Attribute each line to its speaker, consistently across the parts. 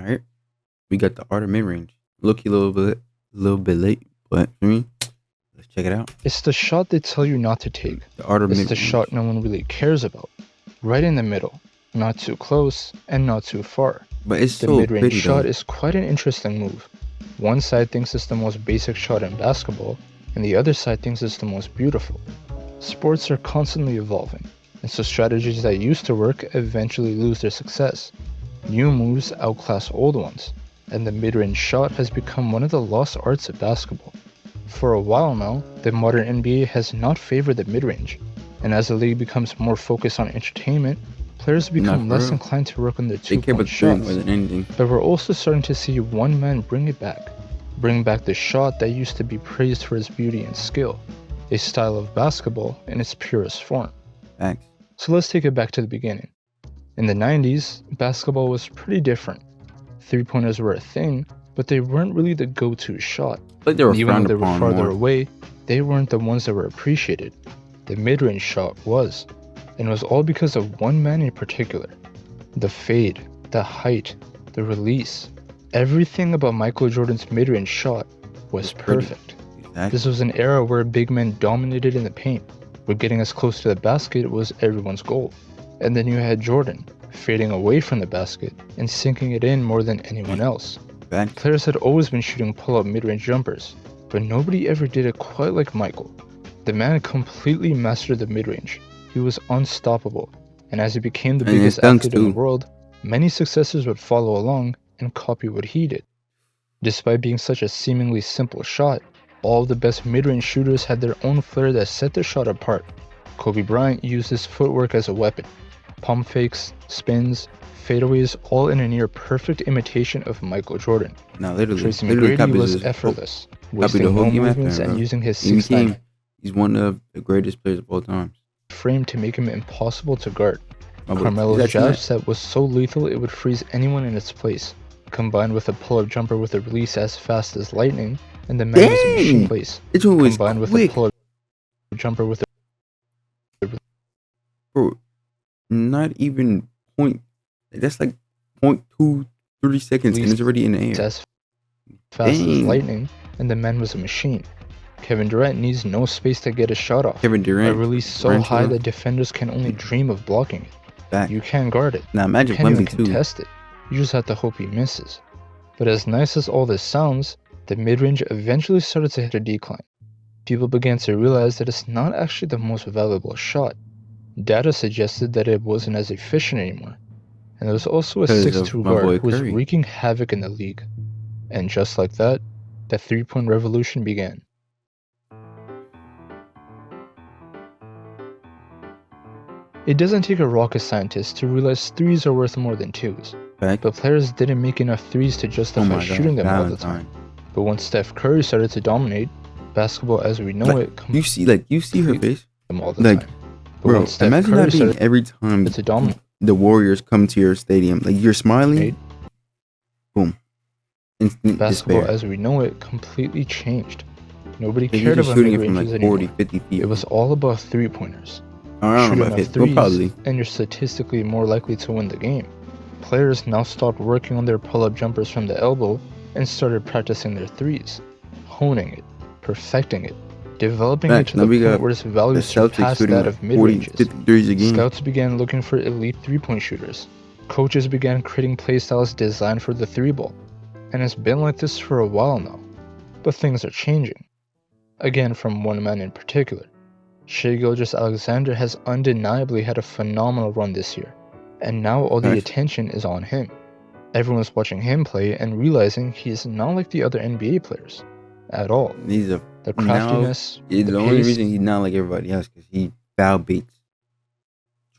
Speaker 1: right, we got the art of mid range. Look, a little bit late, but for me, let's check it out.
Speaker 2: It's the shot they tell you not to take.
Speaker 1: The art of
Speaker 2: It's
Speaker 1: mid
Speaker 2: the shot
Speaker 1: range.
Speaker 2: no one really cares about. Right in the middle, not too close and not too far.
Speaker 1: But it's
Speaker 2: The
Speaker 1: so
Speaker 2: mid-range
Speaker 1: pretty
Speaker 2: shot
Speaker 1: though.
Speaker 2: is quite an interesting move. One side thinks it's the most basic shot in basketball, and the other side thinks it's the most beautiful. Sports are constantly evolving, and so strategies that used to work eventually lose their success. New moves outclass old ones, and the mid-range shot has become one of the lost arts of basketball. For a while now, the modern NBA has not favored the mid-range, and as the league becomes more focused on entertainment, players
Speaker 1: Not
Speaker 2: become
Speaker 1: for
Speaker 2: less
Speaker 1: real.
Speaker 2: inclined to work on their
Speaker 1: They care
Speaker 2: two-point
Speaker 1: about the three more
Speaker 2: shots.
Speaker 1: than anything.
Speaker 2: But we're also starting to see one man bring it back. Bring back the shot that used to be praised for its beauty and skill, a style of basketball in its purest form.
Speaker 1: Facts.
Speaker 2: So let's take it back to the beginning. In the 90s, basketball was pretty different. Three-pointers were a thing, but they weren't really the go-to shot.
Speaker 1: Like they were
Speaker 2: And even though
Speaker 1: frowned
Speaker 2: they were
Speaker 1: upon
Speaker 2: farther
Speaker 1: more.
Speaker 2: away, they weren't the ones that were appreciated. The mid-range shot was, and it was all because of one man in particular. The fade, the height, the release, everything about Michael Jordan's mid-range shot was
Speaker 1: Pretty.
Speaker 2: perfect.
Speaker 1: Exactly.
Speaker 2: This was an era where big men dominated in the paint, where getting as close to the basket was everyone's goal. And then you had Jordan, fading away from the basket and sinking it in more than anyone else.
Speaker 1: Facts.
Speaker 2: Players had always been shooting pull-up mid-range jumpers, but nobody ever did it quite like Michael. The man completely mastered the mid-range. He was unstoppable, and as he became the
Speaker 1: And his
Speaker 2: biggest
Speaker 1: dunks
Speaker 2: athlete in the
Speaker 1: too.
Speaker 2: world, many successors would follow along and copy what he did. Despite being such a seemingly simple shot, all of the best mid-range shooters had their own flair that set their shot apart. Kobe Bryant used his footwork as a weapon. Pump fakes, spins, fadeaways, all in a near-perfect imitation of Michael Jordan.
Speaker 1: Now literally
Speaker 2: Tracy
Speaker 1: copy
Speaker 2: McGrady was
Speaker 1: his
Speaker 2: effortless,
Speaker 1: copy the
Speaker 2: wasting
Speaker 1: whole
Speaker 2: no
Speaker 1: game after
Speaker 2: movements
Speaker 1: him,
Speaker 2: and
Speaker 1: bro.
Speaker 2: using his
Speaker 1: He
Speaker 2: 6'9"
Speaker 1: became he's one of the greatest players of all time.
Speaker 2: frame to make him impossible to guard.
Speaker 1: Oh, but
Speaker 2: Carmelo's
Speaker 1: that's
Speaker 2: jab
Speaker 1: not
Speaker 2: set was so lethal it would freeze anyone in its place. Combined with a pull-up jumper with a release as fast as lightning, and the man was a machine place.
Speaker 1: This one was
Speaker 2: Combined with a
Speaker 1: quick,
Speaker 2: pull-up jumper with a
Speaker 1: bro. Not even point. That's like 0.23 seconds, and
Speaker 2: release
Speaker 1: it's already in the air.
Speaker 2: as fast as
Speaker 1: Dang.
Speaker 2: lightning, and the man was a machine. Kevin Durant needs no space to get a shot off.
Speaker 1: Kevin
Speaker 2: A
Speaker 1: Durant,
Speaker 2: release so
Speaker 1: Tarantula.
Speaker 2: high that defenders can only dream of blocking it.
Speaker 1: Back.
Speaker 2: You can't guard it.
Speaker 1: Now
Speaker 2: You
Speaker 1: imagine
Speaker 2: can't even
Speaker 1: Wemby too.
Speaker 2: contest it. You just have to hope he misses. But as nice as all this sounds, the mid-range eventually started to hit a decline. People began to realize that it's not actually the most valuable shot. Data suggested that it wasn't as efficient anymore. And there was also a
Speaker 1: Because of
Speaker 2: 6'2"
Speaker 1: my
Speaker 2: guard
Speaker 1: boy
Speaker 2: who was
Speaker 1: Curry.
Speaker 2: wreaking havoc in the league. And just like that, the three-point revolution began. It doesn't take a rocket scientist to realize threes are worth more than twos.
Speaker 1: Back.
Speaker 2: But players didn't make enough threes to
Speaker 1: Oh
Speaker 2: justify
Speaker 1: my
Speaker 2: shooting
Speaker 1: God,
Speaker 2: them all the time.
Speaker 1: Valentine.
Speaker 2: But once Steph Curry started to dominate, basketball as we know it
Speaker 1: You see her face,
Speaker 2: them all the
Speaker 1: like,
Speaker 2: time. But
Speaker 1: bro.
Speaker 2: once Steph
Speaker 1: Imagine
Speaker 2: Curry
Speaker 1: that being
Speaker 2: started
Speaker 1: every time
Speaker 2: to dominate,
Speaker 1: the Warriors come to your stadium. Like you're smiling, boom, instant
Speaker 2: basketball
Speaker 1: despair.
Speaker 2: as we know it completely changed. Nobody
Speaker 1: Like, you're
Speaker 2: cared
Speaker 1: just
Speaker 2: about
Speaker 1: shooting it from
Speaker 2: mid-ranges
Speaker 1: like
Speaker 2: anymore.
Speaker 1: 40, 50 feet.
Speaker 2: It was all about three-pointers.
Speaker 1: I don't
Speaker 2: Shoot
Speaker 1: know
Speaker 2: enough
Speaker 1: about 50,
Speaker 2: threes,
Speaker 1: but probably.
Speaker 2: and you're statistically more likely to win the game. Players now stopped working on their pull-up jumpers from the elbow and started practicing their threes, honing it, perfecting it, developing it
Speaker 1: Facts.
Speaker 2: to
Speaker 1: Now
Speaker 2: the
Speaker 1: we
Speaker 2: point
Speaker 1: got
Speaker 2: where its
Speaker 1: the
Speaker 2: value
Speaker 1: Celtics
Speaker 2: surpassed
Speaker 1: shooting
Speaker 2: that
Speaker 1: like
Speaker 2: of
Speaker 1: 40,
Speaker 2: mid-ranges.
Speaker 1: 53s a game.
Speaker 2: Scouts began looking for elite three-point shooters. Coaches began creating playstyles designed for the three ball. And it's been like this for a while now. But things are changing. Again, from one man in particular. Shai Gilgeous-Alexander has undeniably had a phenomenal run this year, and now all the
Speaker 1: Facts.
Speaker 2: attention is on him. Everyone's watching him play and realizing he is not like the other NBA players at all.
Speaker 1: He's a
Speaker 2: The
Speaker 1: now.
Speaker 2: craftiness,
Speaker 1: The
Speaker 2: the
Speaker 1: only
Speaker 2: pace,
Speaker 1: reason he's not like everybody else because he foul baits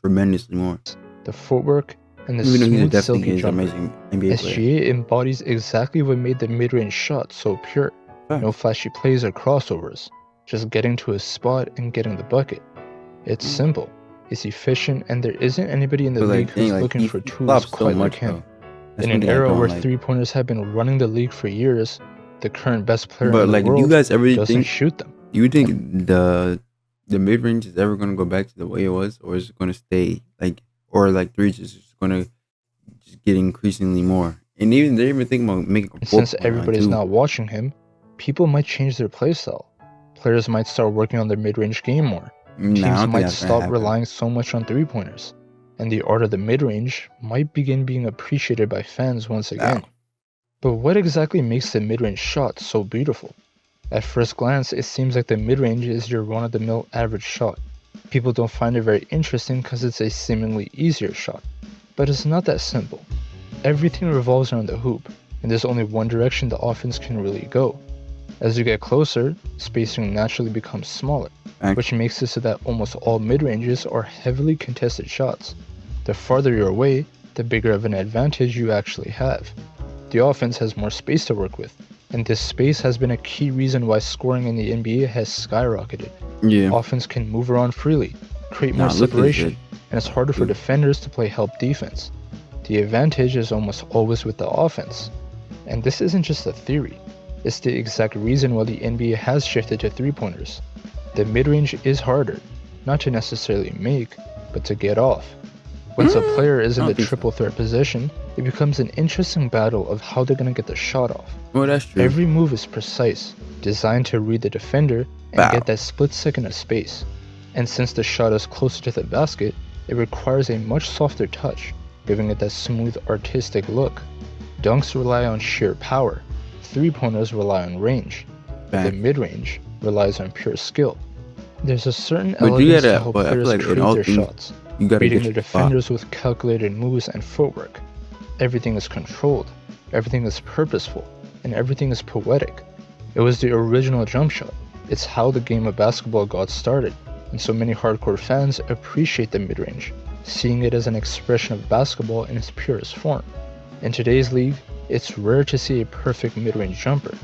Speaker 1: tremendously more.
Speaker 2: the footwork, and the
Speaker 1: Even though he's a
Speaker 2: smooth,
Speaker 1: definitely
Speaker 2: silky
Speaker 1: is
Speaker 2: jumper.
Speaker 1: amazing NBA player.
Speaker 2: SGA embodies exactly what made the mid-range shot so pure.
Speaker 1: Facts.
Speaker 2: No flashy plays or crossovers, just getting to a spot and getting the bucket. It's simple, it's efficient, and there isn't anybody in the
Speaker 1: But
Speaker 2: league
Speaker 1: like,
Speaker 2: who's
Speaker 1: dang, like
Speaker 2: looking
Speaker 1: he
Speaker 2: for tools
Speaker 1: flops so
Speaker 2: quite like
Speaker 1: much
Speaker 2: him.
Speaker 1: though. That's
Speaker 2: In
Speaker 1: one
Speaker 2: an
Speaker 1: thing I
Speaker 2: era
Speaker 1: don't
Speaker 2: where
Speaker 1: like.
Speaker 2: three-pointers have been running the league for years, the current best player
Speaker 1: But
Speaker 2: in the
Speaker 1: like, do you
Speaker 2: world
Speaker 1: guys ever
Speaker 2: doesn't
Speaker 1: think?
Speaker 2: shoot them.
Speaker 1: Do you think the mid range is ever gonna go back to the way it was, or is it gonna stay like, or like threes is just gonna just get increasingly more And even they're even thinking about making a
Speaker 2: And since
Speaker 1: 4.9
Speaker 2: everybody's
Speaker 1: too.
Speaker 2: not watching him, people might change their playstyle. Players might start working on their mid-range game more.
Speaker 1: Nah, I
Speaker 2: Teams
Speaker 1: don't think
Speaker 2: might
Speaker 1: that's gonna
Speaker 2: stop
Speaker 1: happen.
Speaker 2: relying so much on three-pointers. And the art of the mid-range might begin being appreciated by fans once again.
Speaker 1: Wow.
Speaker 2: But what exactly makes the mid-range shot so beautiful? At first glance, it seems like the mid-range is your run-of-the-mill average shot. People don't find it very interesting because it's a seemingly easier shot. But it's not that simple. Everything revolves around the hoop, and there's only one direction the offense can really go. As you get closer, spacing naturally becomes smaller, which makes it so that almost all mid-ranges are heavily contested shots. The farther you're away, the bigger of an advantage you actually have. The offense has more space to work with, and this space has been a key reason why scoring in the NBA has skyrocketed.
Speaker 1: Yeah.
Speaker 2: Offense can move around freely, create more
Speaker 1: Nah, look at this
Speaker 2: separation,
Speaker 1: shit.
Speaker 2: and it's harder for defenders to play help defense. The advantage is almost always with the offense. And this isn't just a theory, it's the exact reason why the NBA has shifted to three-pointers. The mid-range is harder, not to necessarily make, but to get off. Once a player is
Speaker 1: I
Speaker 2: in the
Speaker 1: don't think so.
Speaker 2: triple threat position, it becomes an interesting battle of how they're going to get the shot off.
Speaker 1: Well, that's true.
Speaker 2: Every move is precise, designed to read the defender and get that split second of space. And since the shot is closer to the basket, it requires a much softer touch, giving it that smooth, artistic look. Dunks rely on sheer power, three-pointers rely on range, but the
Speaker 1: Facts.
Speaker 2: mid-range relies on pure skill. There's a certain
Speaker 1: But you
Speaker 2: elegance to
Speaker 1: gotta,
Speaker 2: how
Speaker 1: but I feel
Speaker 2: players
Speaker 1: like in
Speaker 2: create
Speaker 1: all
Speaker 2: their
Speaker 1: things,
Speaker 2: shots,
Speaker 1: you gotta
Speaker 2: beating
Speaker 1: get
Speaker 2: their
Speaker 1: your spot.
Speaker 2: defenders with calculated moves and footwork. Everything is controlled, everything is purposeful, and everything is poetic. It was the original jump shot. It's how the game of basketball got started, and so many hardcore fans appreciate the mid-range, seeing it as an expression of basketball in its purest form. In today's league, it's rare to see a perfect mid-range jumper.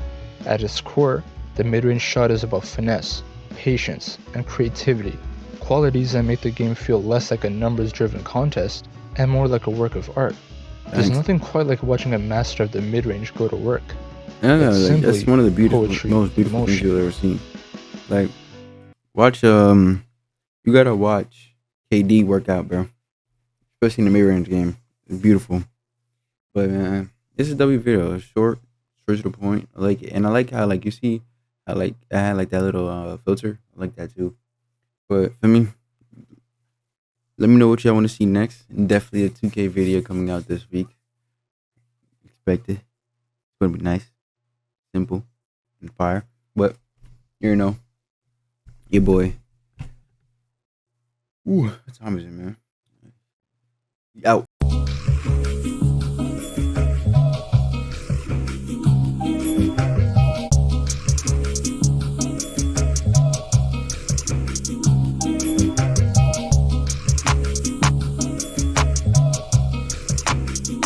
Speaker 2: At its core, the mid-range shot is about finesse, patience, and creativity, qualities that make the game feel less like a numbers-driven contest and more like a work of art. There's
Speaker 1: Thanks.
Speaker 2: nothing quite like watching a master of the mid-range go to work.
Speaker 1: Yeah,
Speaker 2: It's
Speaker 1: like that's
Speaker 2: simply
Speaker 1: one of the beautiful,
Speaker 2: poetry
Speaker 1: most
Speaker 2: in
Speaker 1: beautiful things
Speaker 2: motion.
Speaker 1: you've ever seen. Like, watch you gotta watch KD work out, bro. Especially in the mid-range game. It's beautiful. But man, this is a W video. It's short, straight to the point. I like it, and I like how like you see, I had like that little filter. I like that too. But for me, let me know what y'all want to see next. And definitely a 2K video coming out this week. Expect it. It's gonna be nice, simple, and fire. But you know, your boy. Ooh, what time is it, man? Out.